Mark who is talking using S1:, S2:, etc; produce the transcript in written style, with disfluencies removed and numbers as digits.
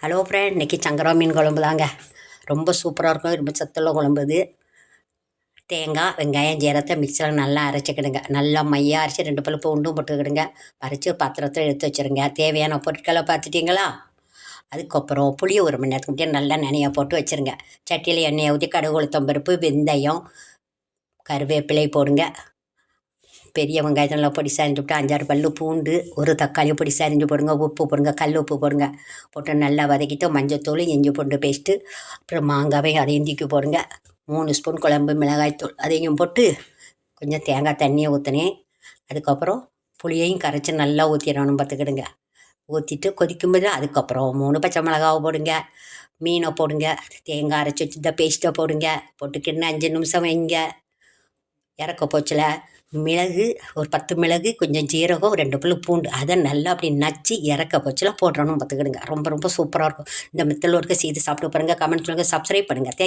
S1: Hello friend, இன்றைக்கி சங்கரா மீன் குழம்பு தாங்க. ரொம்ப சூப்பராக இருக்கும். ரொம்ப சத்துள்ள குழம்பு இது. தேங்காய், வெங்காயம், ஜீரகத்தை மிக்சியில் நல்லா அரைச்சிக்கிடுங்க. நல்லா மையாக அரைச்சி 2 பல்லு பூண்டும் போட்டுக்கிடுங்க. அரைச்சி பாத்திரத்தில் எடுத்து வச்சுருங்க. தேவையான பொருட்களை பார்த்துட்டிங்களா? அதுக்கப்புறம் புளியை 1 மணி நேரத்துக்கு முன்னாடி நல்லா நனைய போட்டு வச்சுருங்க. சட்டியில் எண்ணெயை ஊற்றி கடுகு, உளுத்தம் பருப்பு, வெந்தயம், கருவேப்பிலை போடுங்க. பெரிய வெங்காயத்தை நல்லா பொடிசாக அரிஞ்சு விட்டு 5-6 பல்லு பூண்டு, 1 தக்காளி பொடிசாக அரிஞ்சு போடுங்க. உப்பு போடுங்க, கல் உப்பு போடுங்க. போட்டு நல்லா வதக்கிட்டு மஞ்சத்தூள், இஞ்சி பூண்டு பேஸ்ட்டு, அப்புறம் மாங்காவையும் அதையும் தூக்கி போடுங்க. 3 ஸ்பூன் குழம்பு மிளகாய்த்தூள் அதையும் போட்டு கொஞ்சம் தேங்காய் தண்ணியை ஊற்றினேன். அதுக்கப்புறம் புளியையும் கரைச்சி நல்லா ஊற்றிடணும் பார்த்துக்கிடுங்க. ஊற்றிட்டு கொதிக்கும்போது அதுக்கப்புறம் 3 பச்சை மிளகாவை போடுங்க. மீனை போடுங்க. தேங்காய் அரைச்சி வச்சு இந்த பேஸ்ட்டை போடுங்க. போட்டுக்கின்னு 5 நிமிஷம் வைங்க. இறக்க போச்சில் மிளகு, ஒரு 10 மிளகு, கொஞ்சம் ஜீரகம், 2 பல்லு பூண்டு, அதை நல்லா அப்படி நச்சு இறக்க போச்சில் போட்டுறணும் பார்த்துக்கிடுங்க. ரொம்ப ரொம்ப சூப்பராக இருக்கும். இந்த மெத்தடில் இருக்க செய்து சாப்பிட்டு பாருங்கள். கமெண்ட் சொல்லுங்கள். சப்ஸ்கிரைப் பண்ணுங்கள். தேங்க்யூ.